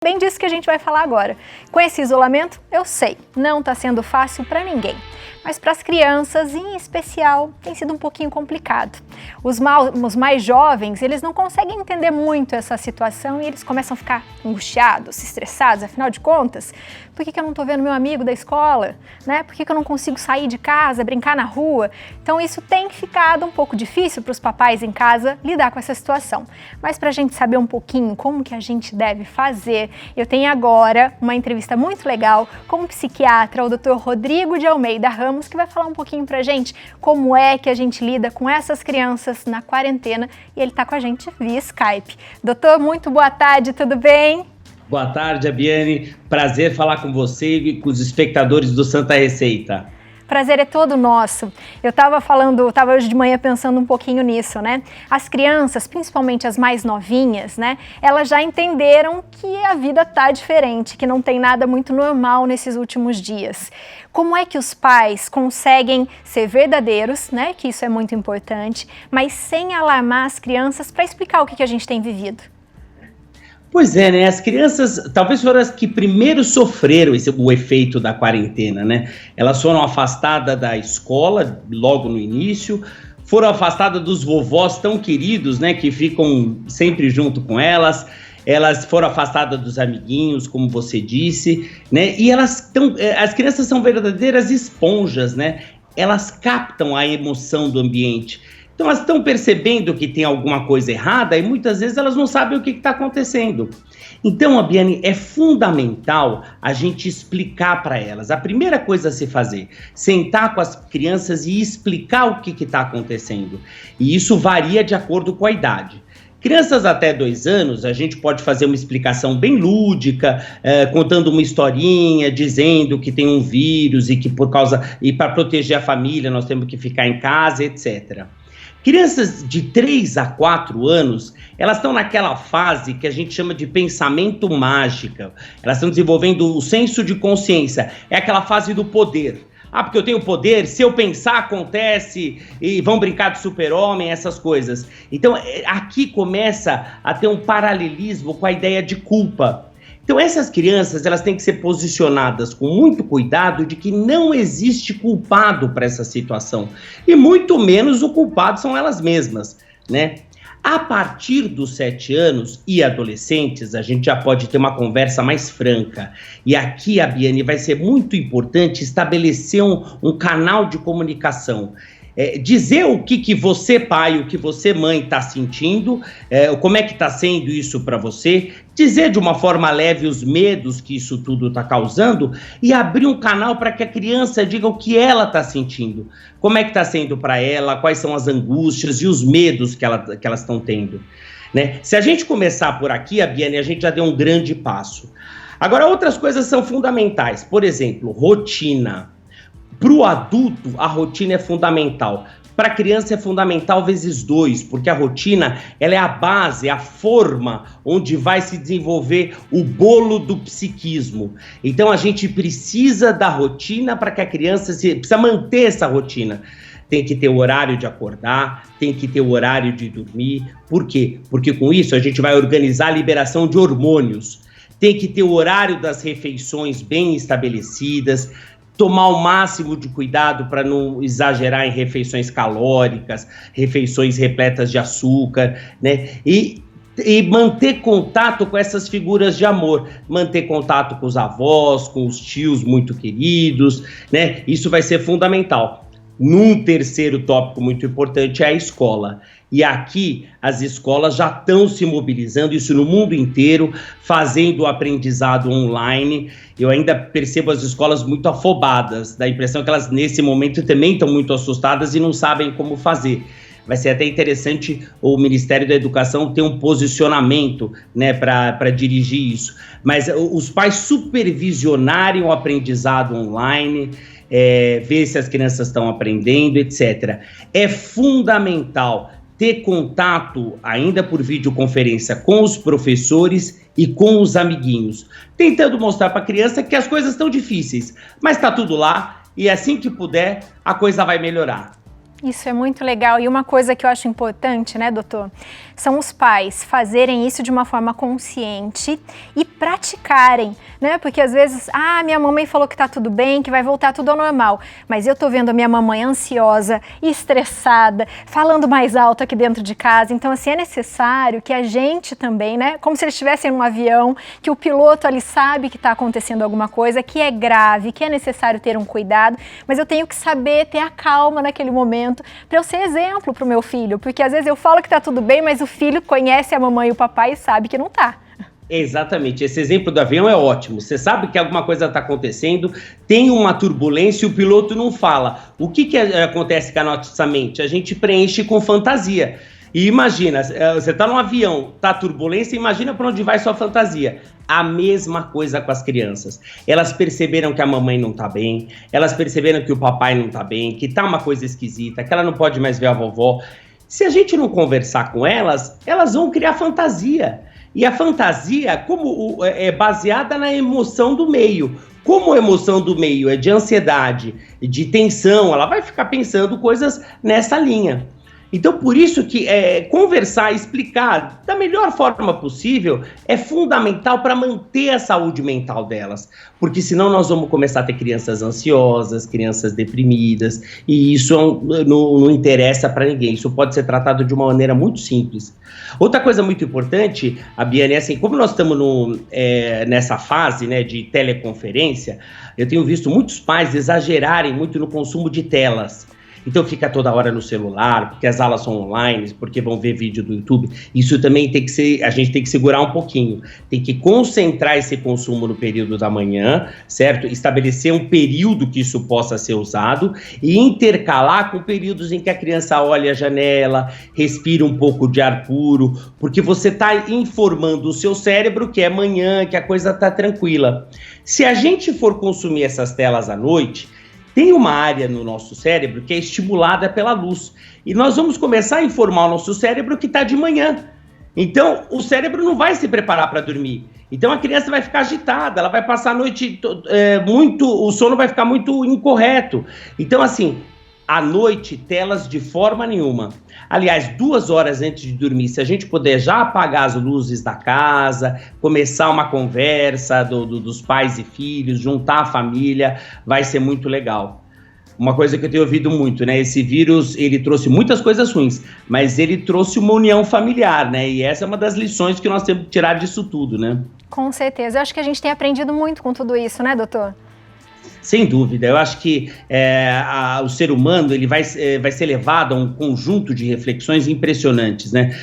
Bem disso que a gente vai falar agora. Com esse isolamento, eu sei, não está sendo fácil para ninguém. Mas para as crianças, em especial, tem sido um pouquinho complicado. Os mais jovens, eles não conseguem entender muito essa situação e eles começam a ficar angustiados, estressados, afinal de contas, por que eu não estou vendo meu amigo da escola? Né? Por que eu não consigo sair de casa, brincar na rua? Então isso tem ficado um pouco difícil para os papais em casa lidar com essa situação. Mas para a gente saber um pouquinho como que a gente deve fazer, eu tenho agora uma entrevista muito legal com o psiquiatra, o Dr. Rodrigo de Almeida Ramos, que vai falar um pouquinho pra gente como é que a gente lida com essas crianças na quarentena, e ele tá com a gente via Skype. Doutor, muito boa tarde, tudo bem? Boa tarde, Abiane. Prazer falar com você e com os espectadores do Santa Receita. Prazer é todo nosso. Eu estava hoje de manhã pensando um pouquinho nisso, né? As crianças, principalmente as mais novinhas, né? Elas já entenderam que a vida tá diferente, que não tem nada muito normal nesses últimos dias. Como é que os pais conseguem ser verdadeiros, né? Que isso é muito importante, mas sem alarmar as crianças para explicar o que a gente tem vivido? Pois é, né? As crianças talvez foram as que primeiro sofreram o efeito da quarentena, né? Elas foram afastadas da escola logo no início, foram afastadas dos vovós tão queridos, né? Que ficam sempre junto com elas. Elas foram afastadas dos amiguinhos, como você disse, né? E as crianças são verdadeiras esponjas, né? Elas captam a emoção do ambiente. Então elas estão percebendo que tem alguma coisa errada e muitas vezes elas não sabem o que está acontecendo. Então, Abiane, é fundamental a gente explicar para elas. A primeira coisa a se fazer, sentar com as crianças e explicar o que está acontecendo. E isso varia de acordo com a idade. Crianças até 2 anos, a gente pode fazer uma explicação bem lúdica, contando uma historinha, dizendo que tem um vírus e que para proteger a família nós temos que ficar em casa, etc. Crianças de 3 a 4 anos, elas estão naquela fase que a gente chama de pensamento mágico. Elas estão desenvolvendo o senso de consciência. É aquela fase do poder. Ah, porque eu tenho poder, se eu pensar acontece, e vão brincar de super-homem, essas coisas. Então, aqui começa a ter um paralelismo com a ideia de culpa. Então essas crianças, elas têm que ser posicionadas com muito cuidado de que não existe culpado para essa situação. E muito menos o culpado são elas mesmas, né? A partir dos 7 anos e adolescentes, a gente já pode ter uma conversa mais franca. E aqui, Abiane, vai ser muito importante estabelecer um canal de comunicação. Dizer o que você, pai, o que você, mãe, está sentindo, como é que está sendo isso para você, dizer de uma forma leve os medos que isso tudo está causando e abrir um canal para que a criança diga o que ela está sentindo, como é que está sendo para ela, quais são as angústias e os medos que elas estão tendo. Né? Se a gente começar por aqui, Abiane, a gente já deu um grande passo. Agora, outras coisas são fundamentais, por exemplo, rotina. Para o adulto, a rotina é fundamental. Para a criança é fundamental vezes 2, porque a rotina ela é a base, a forma onde vai se desenvolver o bolo do psiquismo. Então a gente precisa da rotina para que a criança precisa manter essa rotina. Tem que ter o horário de acordar, tem que ter o horário de dormir. Por quê? Porque com isso a gente vai organizar a liberação de hormônios. Tem que ter o horário das refeições bem estabelecidas, tomar o máximo de cuidado para não exagerar em refeições calóricas, refeições repletas de açúcar, né? E manter contato com essas figuras de amor, manter contato com os avós, com os tios muito queridos, né? Isso vai ser fundamental. Num terceiro tópico muito importante é a escola. E aqui as escolas já estão se mobilizando, isso no mundo inteiro, fazendo o aprendizado online. Eu ainda percebo as escolas muito afobadas, dá a impressão que elas nesse momento também estão muito assustadas e não sabem como fazer. Vai ser até interessante o Ministério da Educação ter um posicionamento, né, para dirigir isso. Mas os pais supervisionarem o aprendizado online, ver se as crianças estão aprendendo, etc. É fundamental ter contato, ainda por videoconferência, com os professores e com os amiguinhos, tentando mostrar para a criança que as coisas estão difíceis, mas está tudo lá e assim que puder, a coisa vai melhorar. Isso é muito legal. E uma coisa que eu acho importante, né, doutor? são os pais fazerem isso de uma forma consciente e praticarem, né? Porque às vezes, minha mamãe falou que tá tudo bem, que vai voltar tudo ao normal, mas eu tô vendo a minha mamãe ansiosa, estressada, falando mais alto aqui dentro de casa. Então, assim, é necessário que a gente também, né? Como se eles estivessem num avião, que o piloto ali sabe que tá acontecendo alguma coisa, que é grave, que é necessário ter um cuidado, mas eu tenho que saber ter a calma naquele momento para eu ser exemplo pro meu filho, porque às vezes eu falo que tá tudo bem, mas o filho conhece a mamãe e o papai e sabe que não tá. Exatamente, esse exemplo do avião é ótimo. Você sabe que alguma coisa está acontecendo, tem uma turbulência e o piloto não fala. O que acontece com a nossa mente? A gente preenche com fantasia. E imagina, você está num avião, tá turbulência, imagina para onde vai sua fantasia. A mesma coisa com as crianças. Elas perceberam que a mamãe não tá bem, elas perceberam que o papai não tá bem, que tá uma coisa esquisita, que ela não pode mais ver a vovó. Se a gente não conversar com elas, elas vão criar fantasia. E a fantasia, como é baseada na emoção do meio. Como a emoção do meio é de ansiedade, de tensão, ela vai ficar pensando coisas nessa linha. Então, por isso que conversar, explicar da melhor forma possível é fundamental para manter a saúde mental delas. Porque senão nós vamos começar a ter crianças ansiosas, crianças deprimidas, e isso não interessa para ninguém. Isso pode ser tratado de uma maneira muito simples. Outra coisa muito importante, a Biane, é assim, como nós estamos nessa fase, né, de teleconferência, eu tenho visto muitos pais exagerarem muito no consumo de telas. Então fica toda hora no celular, porque as aulas são online, porque vão ver vídeo do YouTube. Isso também a gente tem que segurar um pouquinho. Tem que concentrar esse consumo no período da manhã, certo? Estabelecer um período que isso possa ser usado e intercalar com períodos em que a criança olha a janela, respira um pouco de ar puro, porque você está informando o seu cérebro que é manhã, que a coisa está tranquila. Se a gente for consumir essas telas à noite, tem uma área no nosso cérebro que é estimulada pela luz. E nós vamos começar a informar o nosso cérebro que está de manhã. Então, o cérebro não vai se preparar para dormir. Então, a criança vai ficar agitada, ela vai passar a noite o sono vai ficar muito incorreto. Então, assim, à noite, telas de forma nenhuma. Aliás, 2 horas antes de dormir, se a gente puder já apagar as luzes da casa, começar uma conversa dos pais e filhos, juntar a família, vai ser muito legal. Uma coisa que eu tenho ouvido muito, né? Esse vírus, ele trouxe muitas coisas ruins, mas ele trouxe uma união familiar, né? E essa é uma das lições que nós temos que tirar disso tudo, né? Com certeza. Eu acho que a gente tem aprendido muito com tudo isso, né, doutor? Sem dúvida, eu acho que o ser humano ele vai ser levado a um conjunto de reflexões impressionantes, né?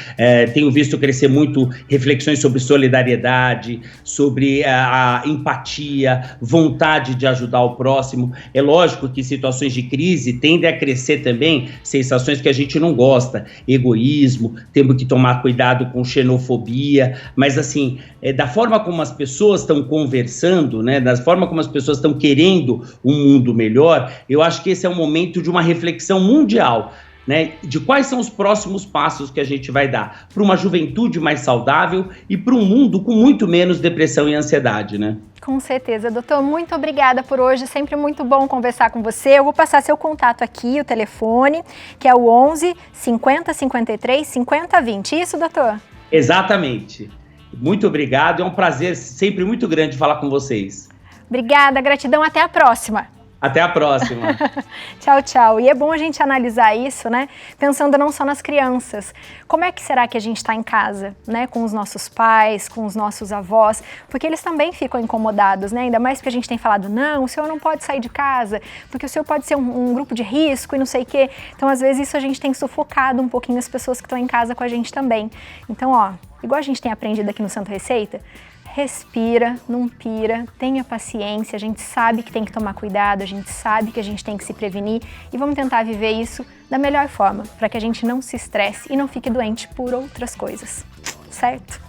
Tenho visto crescer muito reflexões sobre solidariedade, sobre a empatia, vontade de ajudar o próximo. É lógico que situações de crise tendem a crescer também sensações que a gente não gosta, egoísmo, temos que tomar cuidado com xenofobia, mas assim, da forma como as pessoas estão conversando, né? Da forma como as pessoas estão querendo um mundo melhor, eu acho que esse é um momento de uma reflexão mundial, né, de quais são os próximos passos que a gente vai dar para uma juventude mais saudável e para um mundo com muito menos depressão e ansiedade, né? Com certeza, doutor, muito obrigada por hoje, sempre muito bom conversar com você. Eu vou passar seu contato aqui, o telefone, que é o 11 50 53 50 20, isso, doutor? Exatamente, muito obrigado, é um prazer sempre muito grande falar com vocês. Obrigada, gratidão, até a próxima. Até a próxima. Tchau, tchau. E é bom a gente analisar isso, né? Pensando não só nas crianças. Como é que será que a gente está em casa, né? Com os nossos pais, com os nossos avós, porque eles também ficam incomodados, né? Ainda mais porque a gente tem falado, não, o senhor não pode sair de casa, porque o senhor pode ser um grupo de risco e não sei o quê. Então, às vezes, isso a gente tem sufocado um pouquinho as pessoas que estão em casa com a gente também. Então, ó, igual a gente tem aprendido aqui no Santo Receita, respira, não pira, tenha paciência, a gente sabe que tem que tomar cuidado, a gente sabe que a gente tem que se prevenir e vamos tentar viver isso da melhor forma, para que a gente não se estresse e não fique doente por outras coisas, certo?